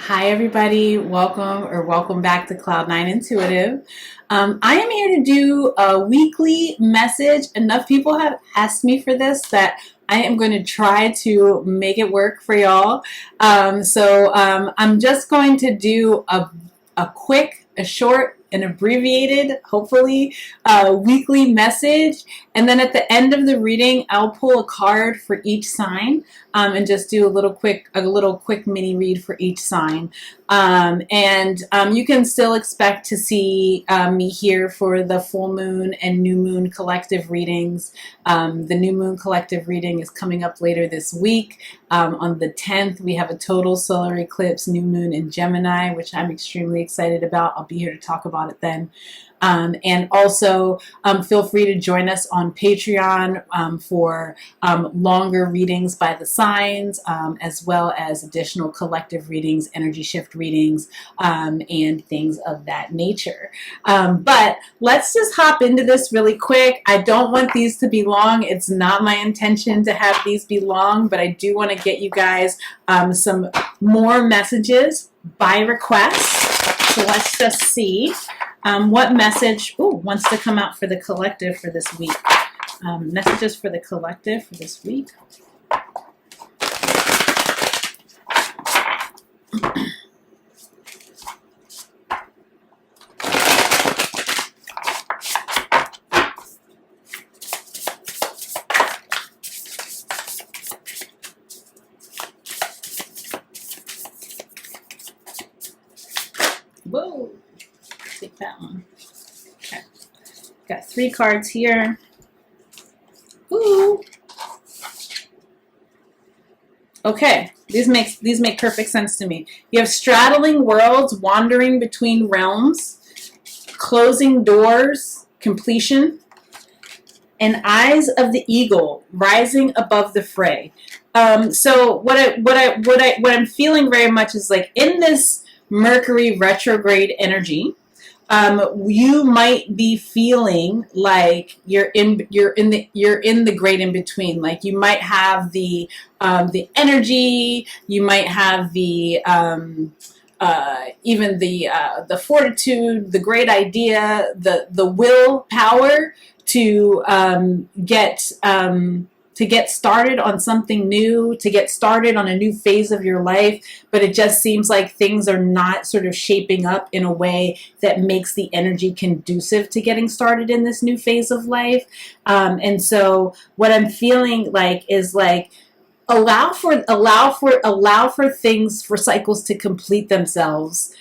Hi everybody, welcome back to Cloud9 Intuitive. I am here to do a weekly message. Enough people have asked me for this that I am going to try to make it work for y'all. I'm just going to do a quick, a short, an abbreviated, hopefully, weekly message. And then at the end of the reading, I'll pull a card for each sign and just do a little quick mini read for each sign. You can still expect to see me here for the full moon and new moon collective readings. The new moon collective reading is coming up later this week. On the 10th, we have a total solar eclipse, new moon in Gemini, which I'm extremely excited about. I'll be here to talk about it then. And also feel free to join us on Patreon for longer readings by the signs, as well as additional collective readings, energy shift readings, and things of that nature. But let's just hop into this really quick. I don't want these to be long. It's not my intention to have these be long, but I do want to get you guys some more messages by request. So let's just see what message wants to come out for the collective for this week. Messages for the collective for this week. Whoa, take that one. Okay, got 3 cards here. Ooh. Okay, these make perfect sense to me. You have straddling worlds, wandering between realms, closing doors, completion, and eyes of the eagle rising above the fray. So what I'm feeling very much is like in this Mercury retrograde energy, you might be feeling like you're in the great in between. Like you might have the energy, you might have the even the fortitude, the great idea, the willpower to get started on something new, to get started on a new phase of your life, but it just seems like things are not sort of shaping up in a way that makes the energy conducive to getting started in this new phase of life. And so what I'm feeling like is like, allow for things, for cycles to complete themselves,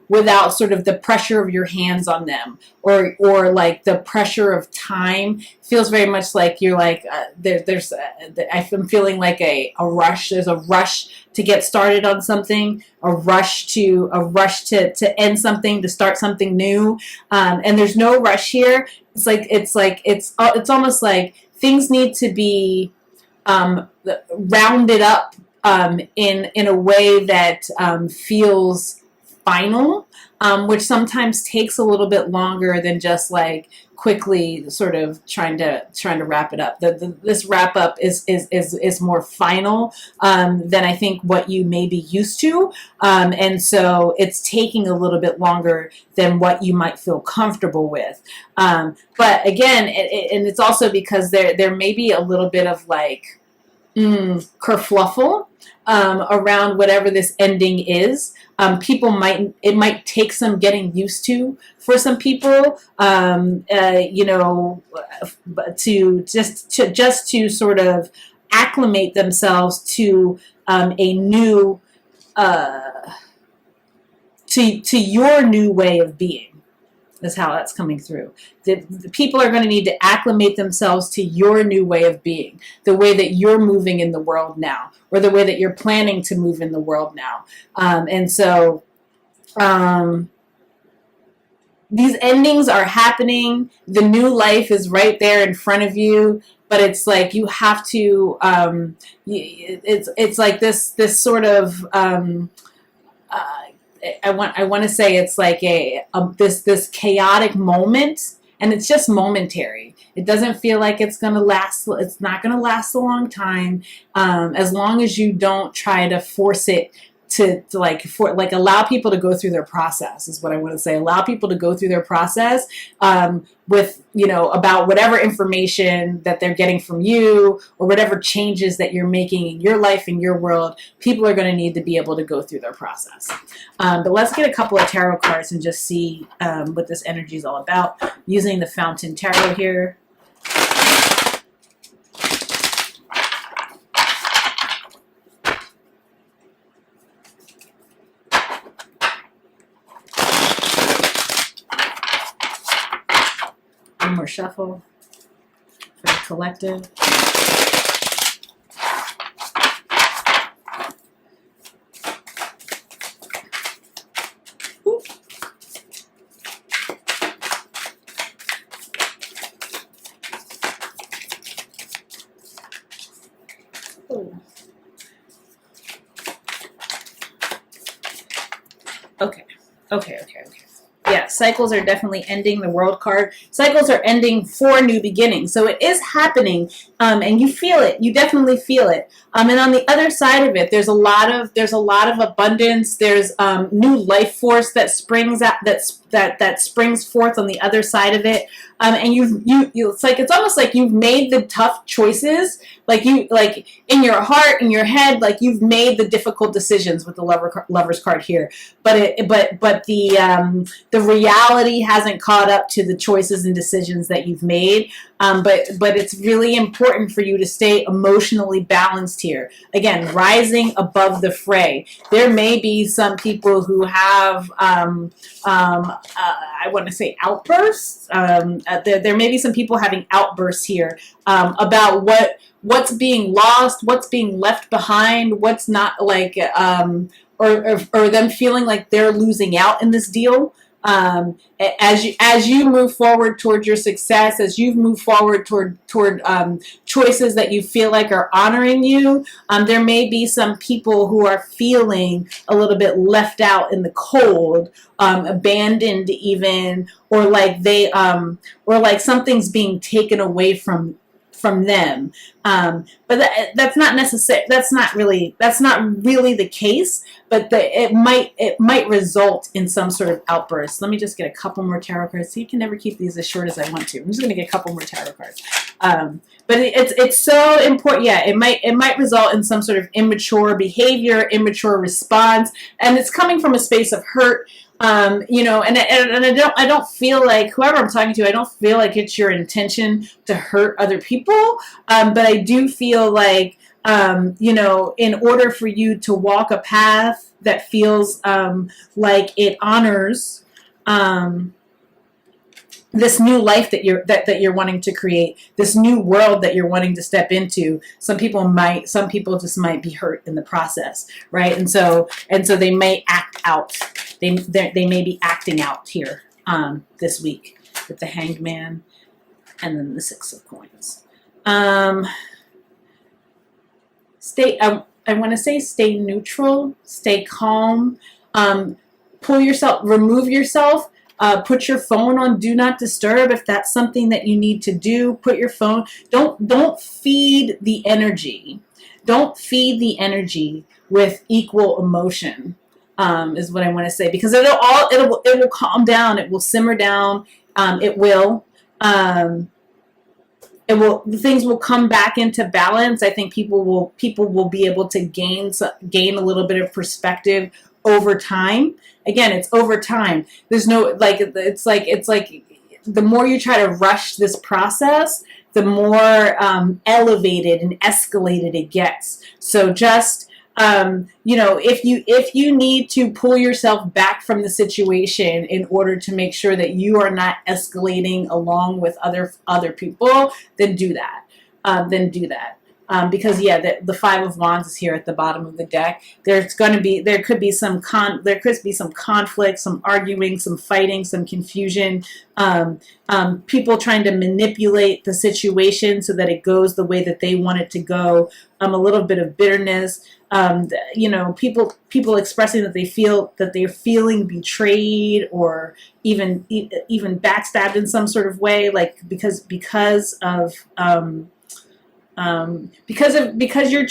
without sort of the pressure of your hands on them, or like the pressure of time. Feels very much like you're like I'm feeling like a rush. There's a rush to get started on something, a rush to end something, to start something new, and there's no rush here. It's almost like things need to be rounded up in a way that feels final, which sometimes takes a little bit longer than just like quickly sort of trying to wrap it up. This wrap up is more final than I think what you may be used to, and so it's taking a little bit longer than what you might feel comfortable with. But again, and it's also because there may be a little bit of like kerfluffle around whatever this ending is. It might take some getting used to for some people, to sort of acclimate themselves to a new to your new way of being. Is how that's coming through. The people are going to need to acclimate themselves to your new way of being, the way that you're moving in the world now, or the way that you're planning to move in the world now. And so these endings are happening. The new life is right there in front of you, but it's like you have to. It's like this sort of. I want to say it's like this chaotic moment, and it's just momentary. It doesn't feel like it's going to last. It's not going to last a long time, as long as you don't try to force it to allow people to go through their process is what I want to say. Allow people to go through their process with, about whatever information that they're getting from you or whatever changes that you're making in your life, in your world. People are going to need to be able to go through their process. But let's get a couple of tarot cards and just see what this energy is all about. Using the Fountain Tarot here. One more shuffle for the collective. Ooh. Ooh. Okay. Yeah, cycles are definitely ending. The World card. Cycles are ending for new beginnings. So it is happening, and you feel it. You definitely feel it. And on the other side of it, there's a lot of abundance. There's new life force that springs out, that springs forth on the other side of it. And it's almost like you've made the tough choices. Like in your heart, in your head, like you've made the difficult decisions with the Lover's card here. But the reality hasn't caught up to the choices and decisions that you've made. But it's really important for you to stay emotionally balanced here. Again, rising above the fray. There may be some people who have, I want to say outbursts. There may be some people having outbursts here about what's being lost, what's being left behind, what's not, like, or them feeling like they're losing out in this deal. As you move forward toward your success, as you move forward toward choices that you feel like are honoring you, there may be some people who are feeling a little bit left out in the cold, abandoned even, or like something's being taken away from them. But that's not necessary. That's not really the case. But it might result in some sort of outburst. Let me just get a couple more tarot cards. So you can never keep these as short as I want to. I'm just going to get a couple more tarot cards. But it's so important. Yeah, it might result in some sort of immature behavior, immature response, and it's coming from a space of hurt. And I don't feel like, whoever I'm talking to, I don't feel like it's your intention to hurt other people. But I do feel like, in order for you to walk a path that feels like it honors this new life that you're wanting to create, this new world that you're wanting to step into, some people just might be hurt in the process, right? And so they may act out. They may be acting out here this week with the Hanged Man and then the Six of Coins. I want to say stay neutral, stay calm, remove yourself. Put your phone on do not disturb if that's something that you need to do. Put your phone. Don't feed the energy. Don't feed the energy with equal emotion. Is what I want to say, because it will calm down. It will simmer down. Things will come back into balance. I think people will be able to gain a little bit of perspective over time. Again, it's over time. There's no, it's like the more you try to rush this process, the more elevated and escalated it gets. So just, if you need to pull yourself back from the situation in order to make sure that you are not escalating along with other people, then do that. Because the Five of Wands is here at the bottom of the deck. There could be some conflict, some arguing, some fighting, some confusion. People trying to manipulate the situation so that it goes the way that they want it to go. A little bit of bitterness. People expressing that they feel that they're feeling betrayed or even backstabbed in some sort of way, like because of because you're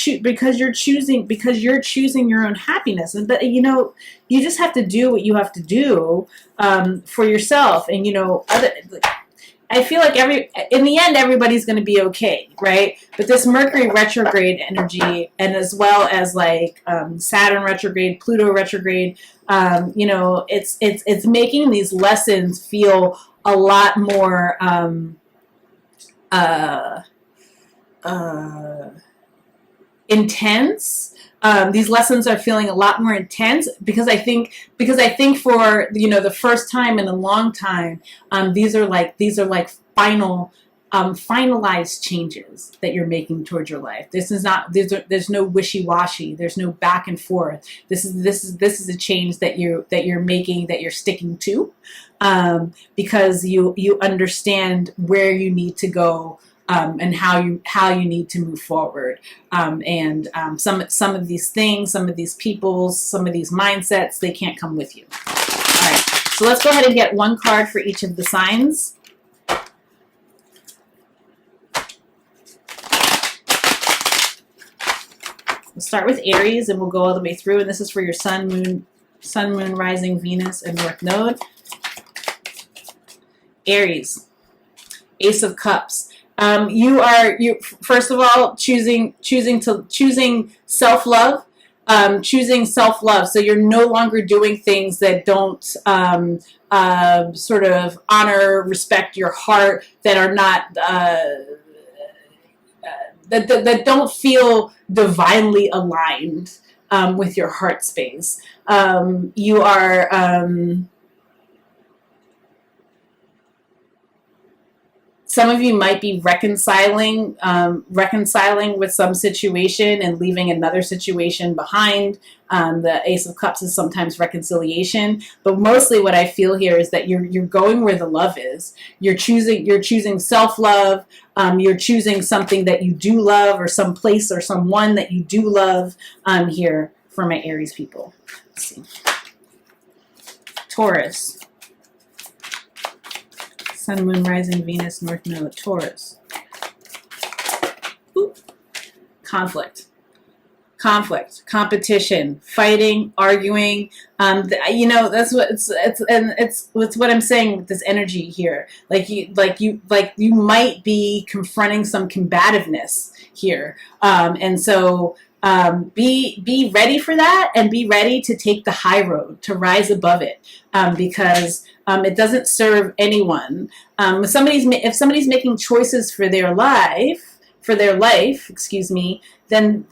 choosing your own happiness. And but you just have to do what you have to do for yourself. And I feel like in the end, everybody's going to be okay, right? But this Mercury retrograde energy, and as well as like Saturn retrograde, Pluto retrograde, it's making these lessons feel a lot more intense. These lessons are feeling a lot more intense because I think for the first time in a long time, these are like finalized changes that you're making towards your life. There's no wishy-washy. There's no back and forth. This is a change that you're making, that you're sticking to, because you understand where you need to go. And how you need to move forward, and some of these things, some of these peoples, some of these mindsets, they can't come with you. All right, so let's go ahead and get one card for each of the signs. We'll start with Aries, and we'll go all the way through. And this is for your Sun, Moon, Rising, Venus, and North Node. Aries, Ace of Cups. You first of all choosing self-love, choosing self-love. So you're no longer doing things that don't sort of honor, respect your heart, that are not that don't feel divinely aligned with your heart space. You are some of you might be reconciling with some situation and leaving another situation behind. The Ace of Cups is sometimes reconciliation, but mostly what I feel here is that you're going where the love is. You're choosing self-love. You're choosing something that you do love, or some place or someone that you do love. Here for my Aries people. Let's see. Taurus. Sun, Moon, Rising, Venus, North Node, Taurus. Ooh. Conflict, competition, fighting, arguing. That's what it's what I'm saying with this energy here. Like you might be confronting some combativeness here, and so be ready for that, and be ready to take the high road, to rise above it, because it doesn't serve anyone. If somebody's making choices for their life, excuse me, then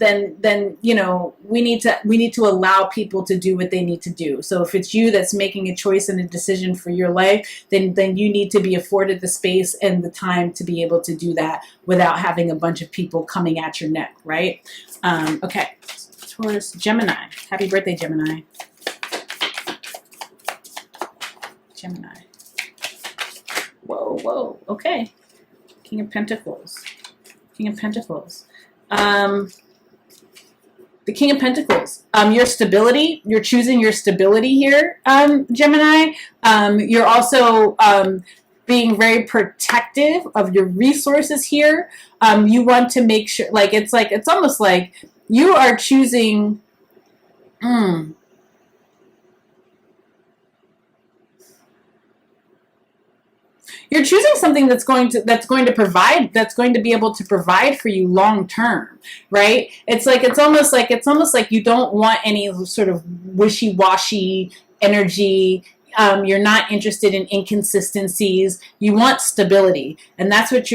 we need to allow people to do what they need to do. So if it's you that's making a choice and a decision for your life, then you need to be afforded the space and the time to be able to do that without having a bunch of people coming at your neck, right? Okay, Taurus, Gemini. Happy birthday, Gemini. Gemini. Whoa, okay. King of Pentacles. The King of Pentacles. Your stability. You're choosing your stability here, Gemini. You're also being very protective of your resources here. You want to make sure, it's almost like you are choosing. You're choosing something that's going to be able to provide for you long term, right? It's almost like you don't want any sort of wishy-washy energy. You're not interested in inconsistencies. You want stability, and that's what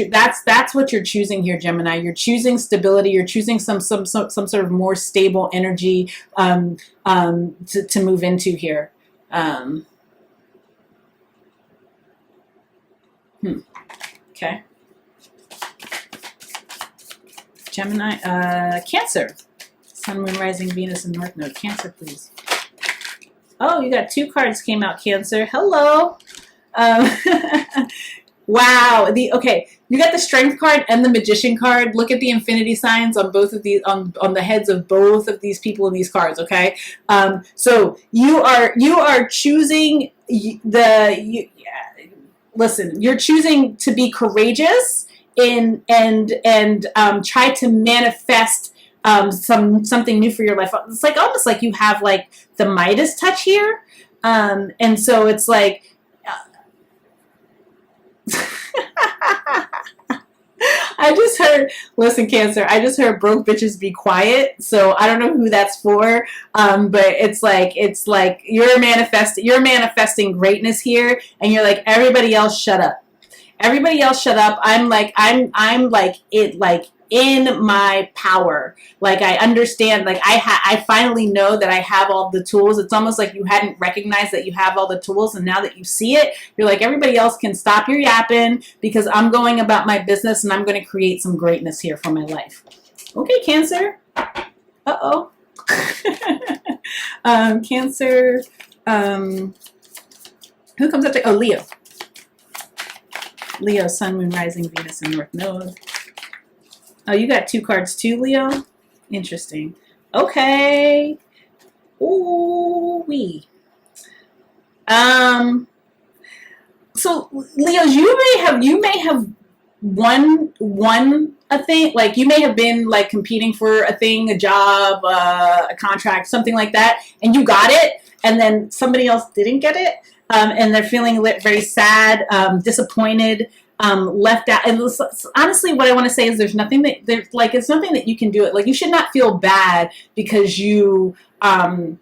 you're choosing here, Gemini. You're choosing stability. You're choosing some sort of more stable energy to move into here. Okay. Gemini, Cancer. Sun, Moon, Rising, Venus, and North Node. Cancer, please. Oh, you got 2 cards came out, Cancer. Hello. Wow. Okay, you got the Strength card and the Magician card. Look at the infinity signs on both of these, on the heads of both of these people in these cards. Okay. So you are choosing listen, you're choosing to be courageous try to manifest something new for your life. It's like almost like you have like the Midas touch here, and so it's like. I just heard, listen, Cancer, I just heard broke bitches be quiet. So I don't know who that's for. But it's like you're manifesting greatness here, and you're like, everybody else shut up. Everybody else shut up. I'm like in my power. Like I understand, like I finally know that I have all the tools. It's almost like you hadn't recognized that you have all the tools, and now that you see it, you're like, everybody else can stop your yapping because I'm going about my business and I'm going to create some greatness here for my life. Okay, Cancer. Uh-oh. Cancer. Who comes up to, oh, Leo. Leo, Sun, Moon, Rising, Venus, and North Node. Oh, you got 2 cards too, Leo? Interesting. Okay. Ooh-wee. So, Leos, you may have won a thing. Like, you may have been, like, competing for a thing, a job, a contract, something like that, and you got it, and then somebody else didn't get it, and they're feeling very sad, disappointed, left out. And honestly, what I want to say is there's nothing that you can do it. Like, you should not feel bad because you got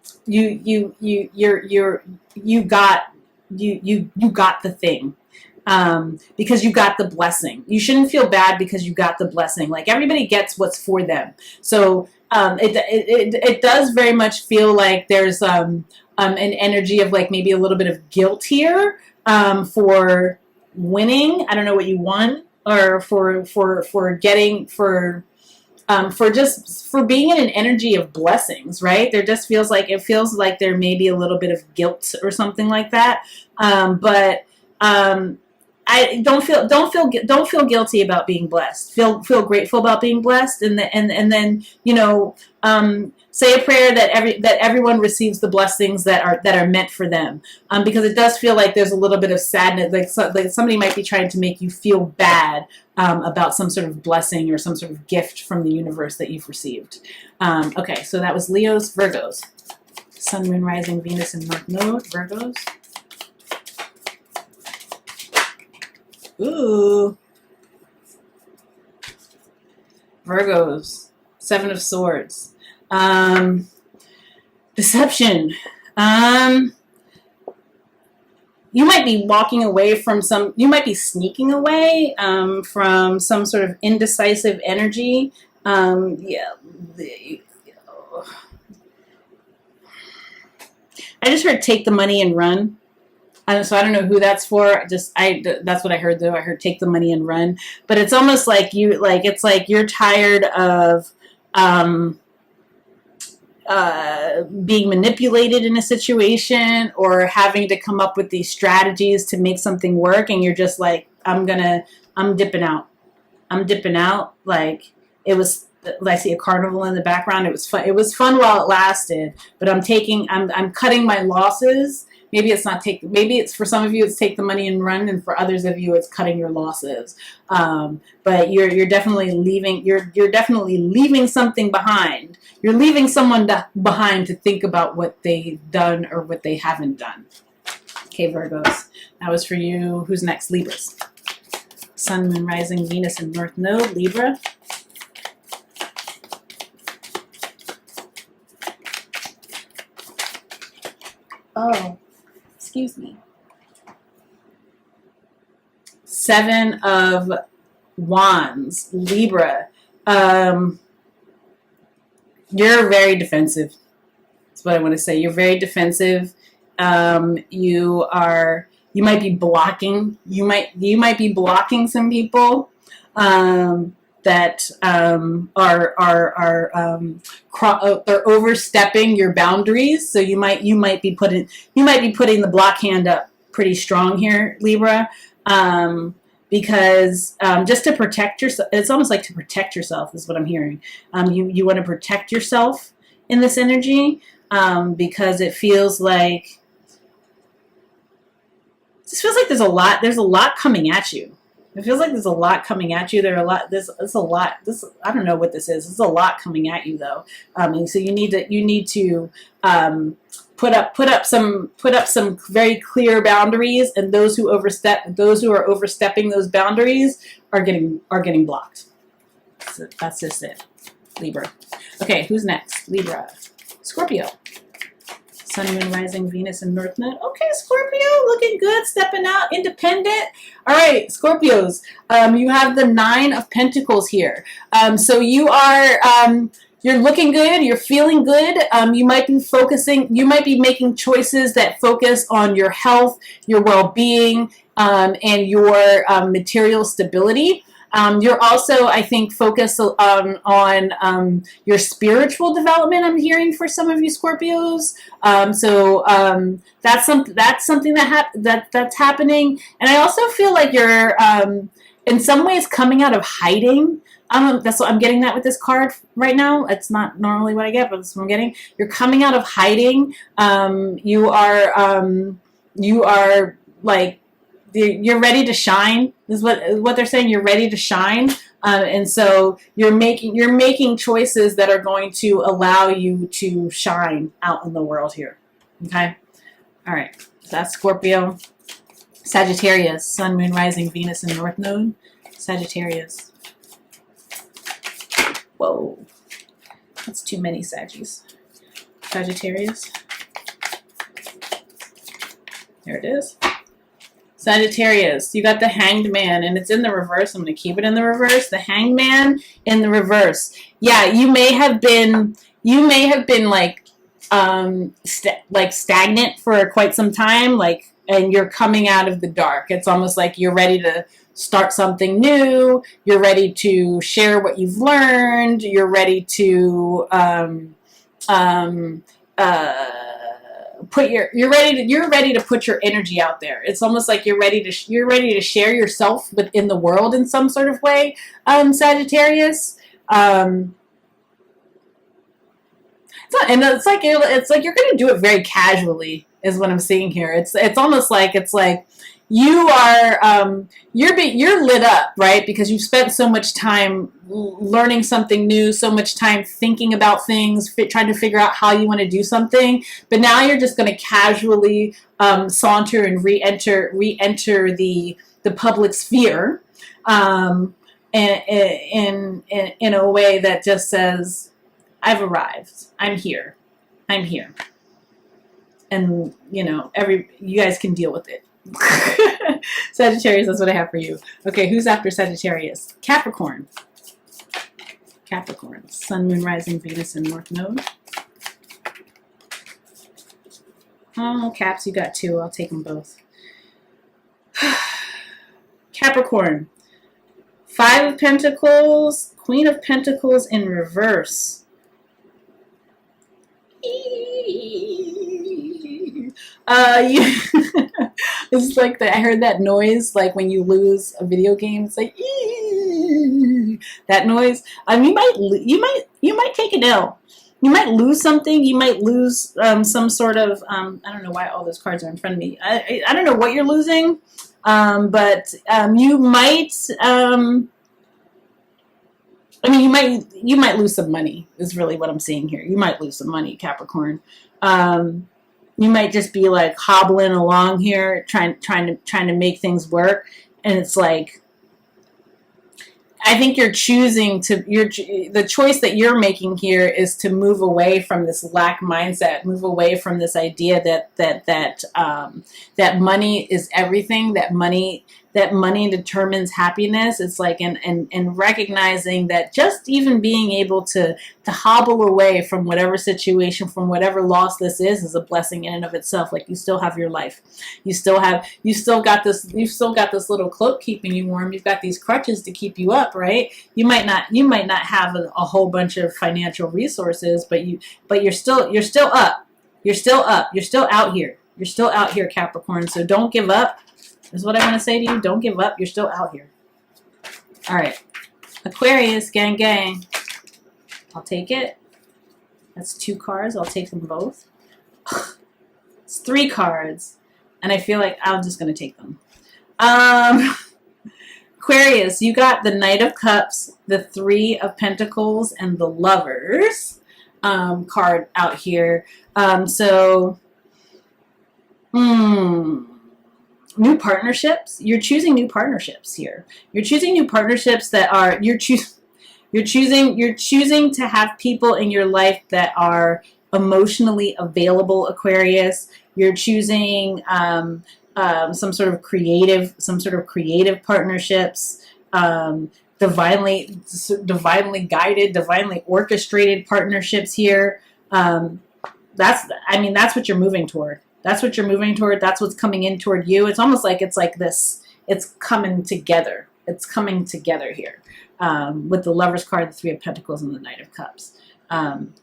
the thing. Because you got the blessing. You shouldn't feel bad because you got the blessing. Like, everybody gets what's for them. So it does very much feel like there's an energy of like maybe a little bit of guilt here for winning. I don't know what you won, or for being in an energy of blessings, right? There just feels like there may be a little bit of guilt or something like that. I don't feel guilty about being blessed. Feel grateful about being blessed, and then say a prayer that everyone receives the blessings that are meant for them. Because it does feel like there's a little bit of sadness, like somebody might be trying to make you feel bad about some sort of blessing or some sort of gift from the universe that you've received. Okay, so that was Leos, Virgos, Sun, Moon, Rising, Venus, and North Node, Virgos. Ooh. Virgos, 7 of Swords. Deception. You might be walking away from you might be sneaking away from some sort of indecisive energy. I just heard take the money and run. So I don't know who that's for. That's what I heard though. I heard take the money and run. But it's almost like it's like you're tired of being manipulated in a situation, or having to come up with these strategies to make something work, and you're just like, I'm dipping out. Like, it was, I see a carnival in the background. It was fun while it lasted, but I'm cutting my losses. Maybe it's for some of you it's take the money and run, and for others of you it's cutting your losses. But you're definitely leaving. You're definitely leaving something behind. You're leaving someone behind to think about what they've done or what they haven't done. Okay, Virgos, that was for you. Who's next? Libras. Sun, Moon, Rising, Venus, and North Node, Libra. Oh. Excuse me. 7 of Wands, Libra. You're very defensive. That's what I want to say. You're very defensive. You might be blocking. You might be blocking some people that they're overstepping your boundaries. So you might be putting the block hand up pretty strong here, Libra, because just to protect yourself. It's almost like to protect yourself is what I'm hearing. You want to protect yourself in this energy because it feels like there's a lot coming at you. It feels like there's a lot coming at you. There are a lot. It's a lot. I don't know what this is. It's a lot coming at you though. And so you need to put up some very clear boundaries, and those who are overstepping those boundaries are getting blocked. So that's just it. Libra. Okay, who's next? Libra. Scorpio. Sun, Moon, Rising, Venus, and North Node. Okay, Scorpio, looking good, stepping out, independent. All right, Scorpios, you have the 9 of Pentacles here. So you are, you're looking good, you're feeling good. You might be making choices that focus on your health, your well-being, and your material stability. You're also, I think, focused on your spiritual development. I'm hearing for some of you Scorpios. That's something that's happening. And I also feel like you're in some ways coming out of hiding. That's what I'm getting that with this card right now. It's not normally what I get, but that's what I'm getting. You're coming out of hiding. You are like, you're ready to shine. This is what they're saying. You're ready to shine, and so you're making choices that are going to allow you to shine out in the world here. Okay, all right. So that's Scorpio. Sagittarius, Sun, Moon, Rising, Venus, and North Node. Sagittarius. Whoa, that's too many Saggies. Sagittarius. There it is. Sagittarius, you got the Hanged Man, and it's in the reverse. I'm going to keep it in the reverse. The Hanged Man in the reverse. Yeah, you may have been like stagnant for quite some time, and you're coming out of the dark. It's almost like you're ready to start something new. You're ready to share what you've learned. You're ready to you're ready to put your energy out there. It's almost like you're ready to share yourself within the world in some sort of way, Sagittarius. It's like you're going to do it very casually, is what I'm seeing here. It's almost like you are you're lit up, right? Because you've spent so much time learning something new, so much time thinking about things, trying to figure out how you want to do something. But now you're just going to casually saunter and re-enter the public sphere, in a way that just says, "I've arrived. I'm here. I'm here." And you guys can deal with it. Sagittarius, that's what I have for you. Okay, who's after Sagittarius? Capricorn. Capricorn. Sun, Moon, Rising, Venus, and North Node. Oh, Caps, you got 2. I'll take them both. Capricorn. 5 of Pentacles. Queen of Pentacles in reverse. It's like I heard that noise, like when you lose a video game. It's like that noise. You might take an L. You might lose something. You might lose some sort of I don't know why all those cards are in front of me. I don't know what you're losing, but you might. You might lose some money. Is really what I'm seeing here. You might lose some money, Capricorn. You might just be like hobbling along here, trying to make things work, and it's like, I think the choice that you're making here is to move away from this lack mindset, move away from this idea that money is everything, that money determines happiness. It's like, and recognizing that just even being able to hobble away from whatever situation, from whatever loss this is a blessing in and of itself. Like, you still have your life. You still got this little cloak keeping you warm. You've got these crutches to keep you up, right? You might not have a whole bunch of financial resources, but you're still up. You're still up. You're still out here. You're still out here, Capricorn. So don't give up. Is what I want to say to you. Don't give up. You're still out here. All right. Aquarius, gang, gang. I'll take it. That's 2 cards. I'll take them both. It's 3 cards. And I feel like I'm just going to take them. Aquarius, you got the Knight of Cups, the Three of Pentacles, and the Lovers card out here. New partnerships. You're choosing new partnerships here. You're choosing new partnerships that are you're choosing to have people in your life that are emotionally available, Aquarius. You're choosing some sort of creative partnerships, divinely guided, divinely orchestrated partnerships here. That's what you're moving toward. That's what you're moving toward. That's what's coming in toward you. It's almost like it's like this. It's coming together. It's coming together here with the Lover's card, the Three of Pentacles, and the Knight of Cups.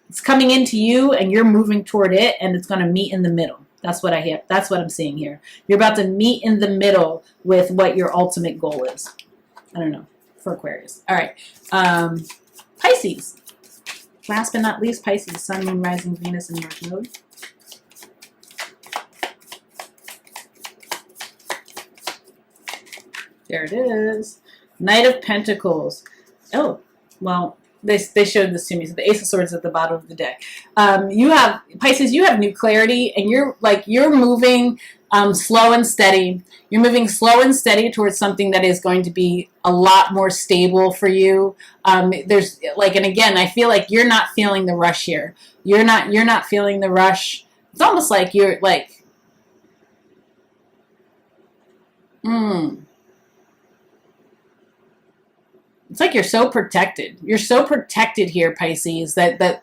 It's coming into you, and you're moving toward it, and it's going to meet in the middle. That's what I hear. That's what I'm seeing here. You're about to meet in the middle with what your ultimate goal is. I don't know, for Aquarius. All right. Pisces. Last but not least, Pisces. Sun, Moon, Rising, Venus, and North Node. There it is. Knight of Pentacles. Oh, well, they showed this to me. So the Ace of Swords at the bottom of the deck. Pisces, you have new clarity, and you're moving slow and steady. You're moving slow and steady towards something that is going to be a lot more stable for you. And again, I feel like you're not feeling the rush here. You're not feeling the rush. It's almost like you're like, it's like you're so protected. You're so protected here, Pisces, that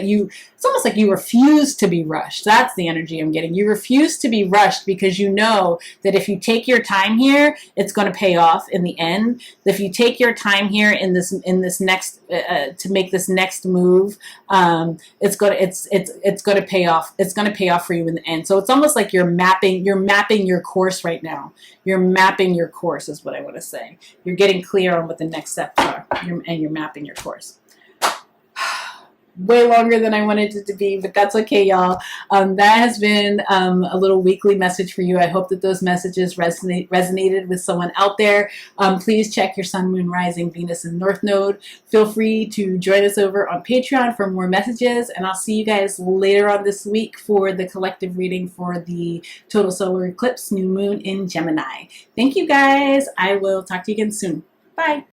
you, it's almost like you refuse to be rushed. That's the energy I'm getting. You refuse to be rushed because you know that if you take your time here, it's going to pay off in the end. If you take your time here in this next to make this next move, it's going to pay off. It's going to pay off for you in the end. So it's almost like you're mapping your course right now. You're mapping your course is what I want to say. You're getting clear on what the next steps are, and you're mapping your course. Way longer than I wanted it to be, but that's okay, y'all. That has been a little weekly message for you. I hope that those messages resonated with someone out there. Please check your Sun, Moon, Rising, Venus, and North Node. Feel free to join us over on Patreon for more messages, and I'll see you guys later on this week for the collective reading for the total solar eclipse, new moon in Gemini. Thank you, guys. I will talk to you again soon. Bye.